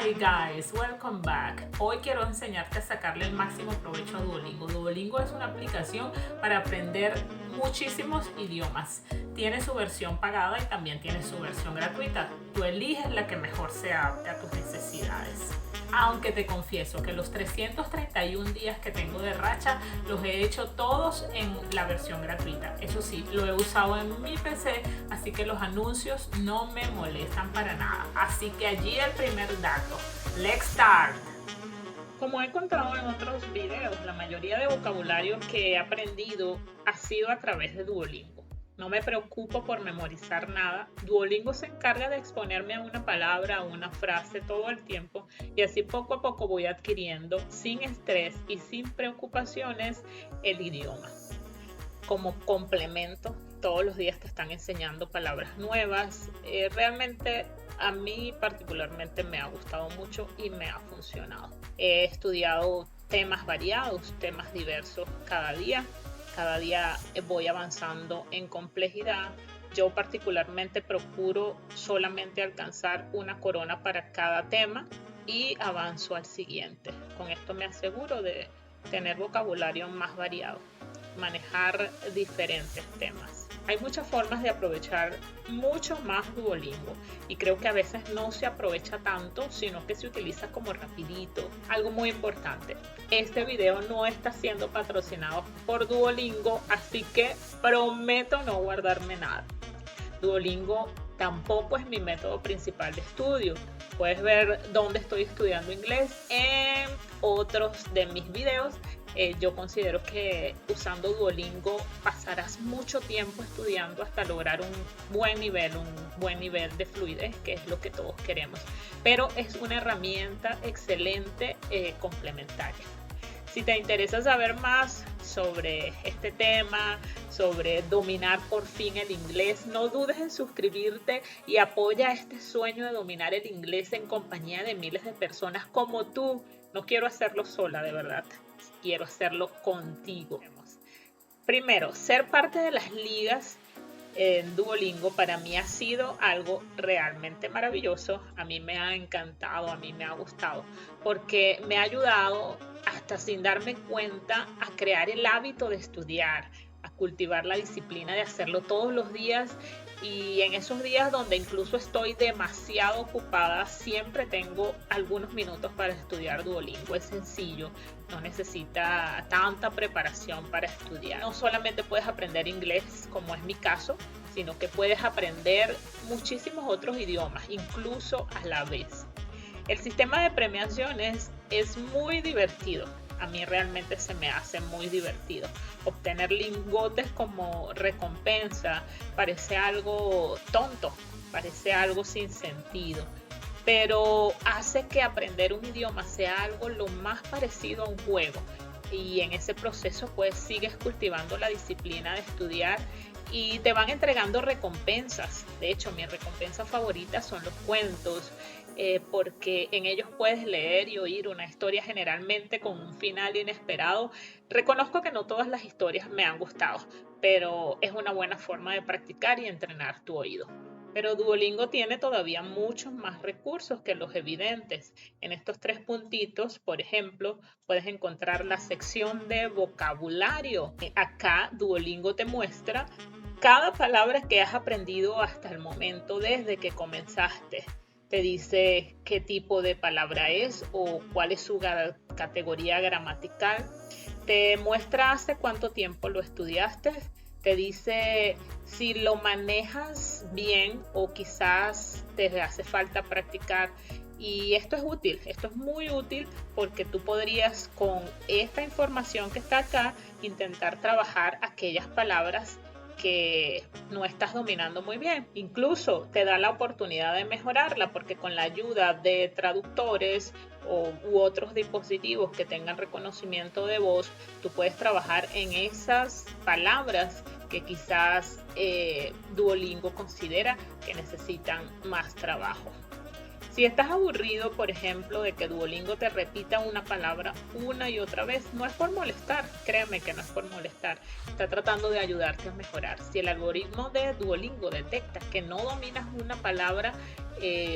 Hi guys, welcome back. Hoy quiero enseñarte a sacarle el máximo provecho a Duolingo. Duolingo es una aplicación para aprender muchísimos idiomas. Tiene su versión pagada y también tiene su versión gratuita. Tú eliges la que mejor se adapte a tus necesidades. Aunque te confieso que los 331 días que tengo de racha los he hecho todos en la versión gratuita. Eso sí, lo he usado en mi PC, así que los anuncios no me molestan para nada. Así que allí el primer dato. Let's start. Como he contado en otros videos, la mayoría de vocabulario que he aprendido ha sido a través de Duolingo. No me preocupo por memorizar nada. Duolingo se encarga de exponerme a una palabra, a una frase todo el tiempo y así poco a poco voy adquiriendo sin estrés y sin preocupaciones el idioma. Como complemento, todos los días te están enseñando palabras nuevas. Realmente a mí particularmente me ha gustado mucho y me ha funcionado. He estudiado temas variados, temas diversos cada día. Cada día voy avanzando en complejidad. Yo particularmente procuro solamente alcanzar una corona para cada tema y avanzo al siguiente. Con esto me aseguro de tener vocabulario más variado, manejar diferentes temas. Hay muchas formas de aprovechar mucho más Duolingo y creo que a veces no se aprovecha tanto, sino que se utiliza como rapidito. Algo muy importante, este video no está siendo patrocinado por Duolingo, así que prometo no guardarme nada. Duolingo tampoco es mi método principal de estudio. Puedes ver dónde estoy estudiando inglés en otros de mis videos. Yo considero que usando Duolingo pasarás mucho tiempo estudiando hasta lograr un buen nivel de fluidez, que es lo que todos queremos. Pero es una herramienta excelente complementaria. Si te interesa saber más sobre este tema, sobre dominar por fin el inglés, no dudes en suscribirte y apoya este sueño de dominar el inglés en compañía de miles de personas como tú. No quiero hacerlo sola, de verdad. Quiero hacerlo contigo. Primero, ser parte de las ligas en Duolingo para mí ha sido algo realmente maravilloso. A mí me ha encantado, a mí me ha gustado, porque me ha ayudado hasta sin darme cuenta a crear el hábito de estudiar, a cultivar la disciplina de hacerlo todos los días. Y en esos días donde incluso estoy demasiado ocupada, siempre tengo algunos minutos para estudiar Duolingo. Es sencillo, no necesita tanta preparación para estudiar. No solamente puedes aprender inglés, como es mi caso, sino que puedes aprender muchísimos otros idiomas, incluso a la vez. El sistema de premiaciones es muy divertido. A mí realmente se me hace muy divertido. Obtener lingotes como recompensa parece algo tonto, parece algo sin sentido, pero hace que aprender un idioma sea algo lo más parecido a un juego. Y en ese proceso pues sigues cultivando la disciplina de estudiar y te van entregando recompensas. De hecho, mi recompensa favorita son los cuentos, porque en ellos puedes leer y oír una historia generalmente con un final inesperado. Reconozco que no todas las historias me han gustado, pero es una buena forma de practicar y entrenar tu oído. Pero Duolingo tiene todavía muchos más recursos que los evidentes. En estos 3 puntitos, por ejemplo, puedes encontrar la sección de vocabulario. Acá Duolingo te muestra cada palabra que has aprendido hasta el momento desde que comenzaste. Te dice qué tipo de palabra es o cuál es su categoría gramatical. Te muestra hace cuánto tiempo lo estudiaste. Te dice si lo manejas bien o quizás te hace falta practicar. Y esto es útil, esto es muy útil porque tú podrías con esta información que está acá intentar trabajar aquellas palabras que no estás dominando muy bien. Incluso te da la oportunidad de mejorarla porque con la ayuda de traductores u otros dispositivos que tengan reconocimiento de voz, tú puedes trabajar en esas palabras que quizás Duolingo considera que necesitan más trabajo. Si estás aburrido, por ejemplo, de que Duolingo te repita una palabra una y otra vez, no es por molestar, créeme que no es por molestar, está tratando de ayudarte a mejorar. Si el algoritmo de Duolingo detecta que no dominas una palabra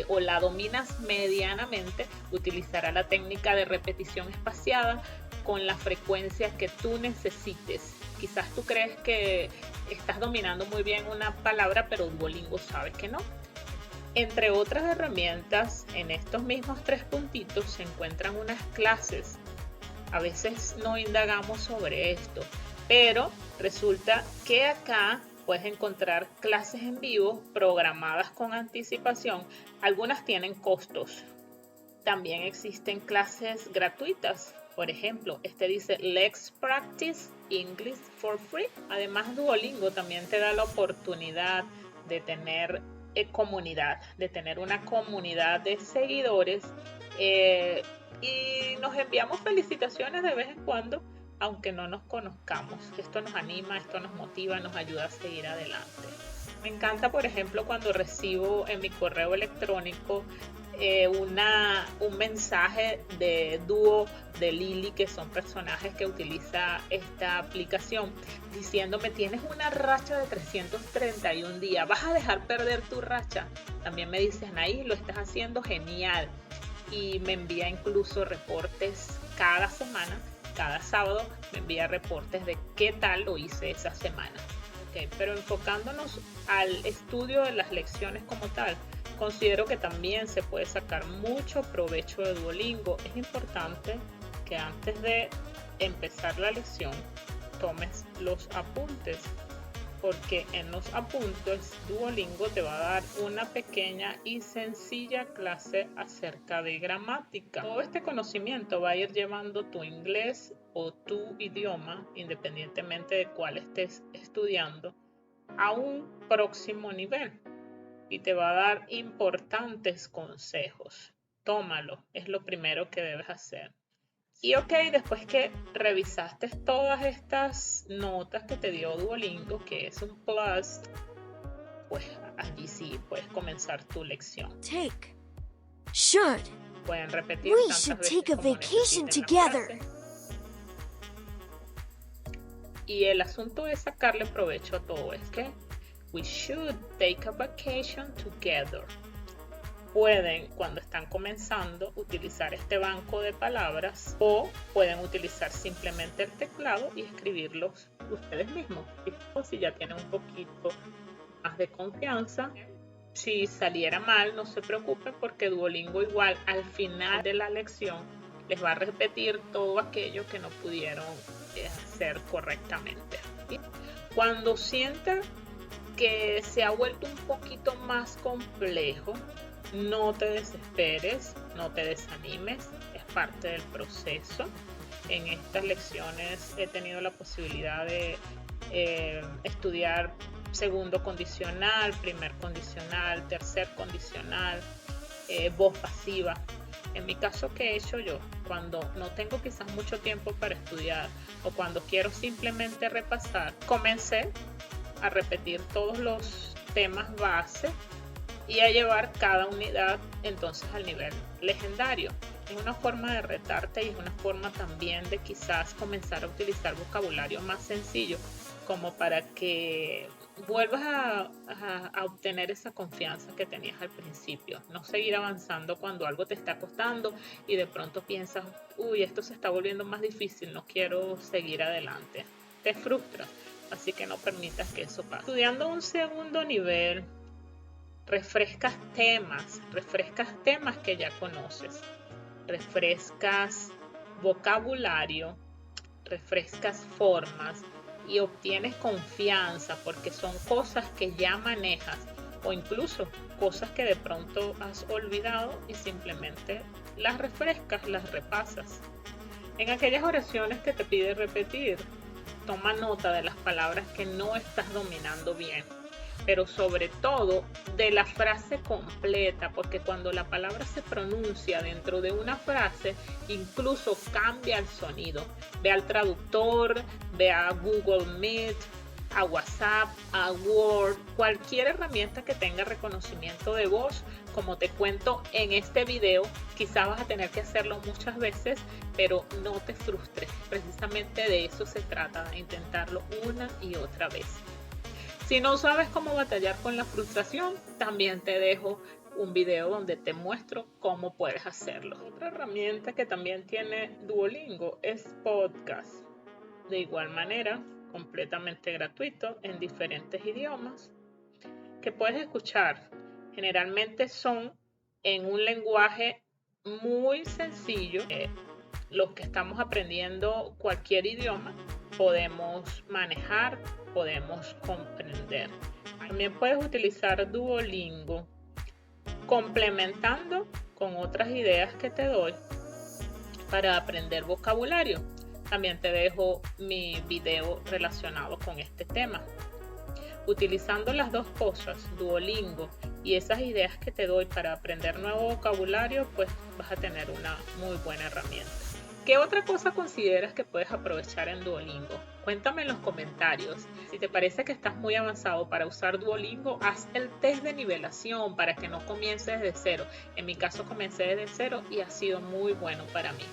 o la dominas medianamente, utilizará la técnica de repetición espaciada con la frecuencia que tú necesites. Quizás tú crees que estás dominando muy bien una palabra, pero Duolingo sabe que no. Entre otras herramientas, en estos mismos 3 puntitos se encuentran unas clases. A veces no indagamos sobre esto, pero resulta que acá puedes encontrar clases en vivo programadas con anticipación. Algunas tienen costos. También existen clases gratuitas. Por ejemplo, este dice Let's Practice English for Free. Además, Duolingo también te da la oportunidad de tener comunidad, de tener una comunidad de seguidores y nos enviamos felicitaciones de vez en cuando, aunque no nos conozcamos. Esto nos anima, esto nos motiva, nos ayuda a seguir adelante. Me encanta, por ejemplo, cuando recibo en mi correo electrónico un mensaje de Duo de Lily, que son personajes que utiliza esta aplicación, diciéndome: tienes una racha de 331 días, ¿vas a dejar perder tu racha? También me dice: Anaís, lo estás haciendo genial. Y me envía incluso reportes cada semana, cada sábado me envía reportes de qué tal lo hice esa semana. Okay, pero enfocándonos al estudio de las lecciones como tal, considero que también se puede sacar mucho provecho de Duolingo. Es importante que antes de empezar la lección tomes los apuntes, porque en los apuntes Duolingo te va a dar una pequeña y sencilla clase acerca de gramática. Todo este conocimiento va a ir llevando tu inglés o tu idioma, independientemente de cuál estés estudiando, a un próximo nivel. Y te va a dar importantes consejos. Tómalo, es lo primero que debes hacer. Y ok, después que revisaste todas estas notas que te dio Duolingo, que es un plus, pues allí sí puedes comenzar tu lección. Pueden repetir tantas veces como necesiten la frase. Y el asunto es sacarle provecho a todo. Es que we should take a vacation together. Pueden, cuando están comenzando, utilizar este banco de palabras, o pueden utilizar simplemente el teclado y escribirlos ustedes mismos. O si ya tienen un poquito más de confianza, si saliera mal, no se preocupen, porque Duolingo igual al final de la lección les va a repetir todo aquello que no pudieron hacer correctamente. Cuando sientan que se ha vuelto un poquito más complejo, no te desesperes, no te desanimes, es parte del proceso. En estas lecciones he tenido la posibilidad de estudiar segundo condicional, primer condicional, tercer condicional, voz pasiva. En mi caso, ¿qué he hecho yo? Cuando no tengo quizás mucho tiempo para estudiar o cuando quiero simplemente repasar, comencé a repetir todos los temas base y a llevar cada unidad entonces al nivel legendario. Es una forma de retarte y es una forma también de quizás comenzar a utilizar vocabulario más sencillo, como para que vuelvas a obtener esa confianza que tenías al principio. No seguir avanzando cuando algo te está costando y de pronto piensas: uy, esto se está volviendo más difícil, no quiero seguir adelante. Te frustras, así que no permitas que eso pase. Estudiando un segundo nivel, refrescas temas que ya conoces, refrescas vocabulario, refrescas formas y obtienes confianza, porque son cosas que ya manejas o incluso cosas que de pronto has olvidado y simplemente las refrescas, las repasas. En aquellas oraciones que te pide repetir, toma nota de las palabras que no estás dominando bien, pero sobre todo de la frase completa, porque cuando la palabra se pronuncia dentro de una frase, incluso cambia el sonido. Ve al traductor, ve a Google Meet, a WhatsApp, a Word, cualquier herramienta que tenga reconocimiento de voz. Como te cuento en este video, quizás vas a tener que hacerlo muchas veces, pero no te frustres. Precisamente de eso se trata, de intentarlo una y otra vez. Si no sabes cómo batallar con la frustración, también te dejo un video donde te muestro cómo puedes hacerlo. Otra herramienta que también tiene Duolingo es podcast. De igual manera, completamente gratuito en diferentes idiomas que puedes escuchar. Generalmente son en un lenguaje muy sencillo. Los que estamos aprendiendo cualquier idioma podemos manejar, podemos comprender. También puedes utilizar Duolingo complementando con otras ideas que te doy para aprender vocabulario. También te dejo mi video relacionado con este tema. Utilizando las dos cosas, Duolingo y esas ideas que te doy para aprender nuevo vocabulario, pues vas a tener una muy buena herramienta. ¿Qué otra cosa consideras que puedes aprovechar en Duolingo? Cuéntame en los comentarios. Si te parece que estás muy avanzado para usar Duolingo, haz el test de nivelación para que no comiences desde cero. En mi caso comencé desde cero y ha sido muy bueno para mí.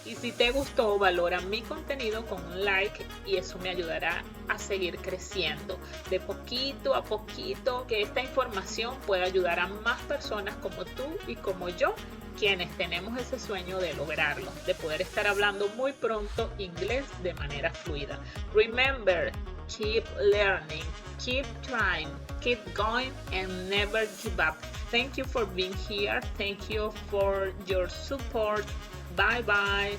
Y si te gustó, valora mi contenido con un like y eso me ayudará a seguir creciendo de poquito a poquito, que esta información pueda ayudar a más personas como tú y como yo, quienes tenemos ese sueño de lograrlo, de poder estar hablando muy pronto inglés de manera fluida. Remember, keep learning, keep trying, keep going and never give up. Thank you for being here. Thank you for your support. Bye bye.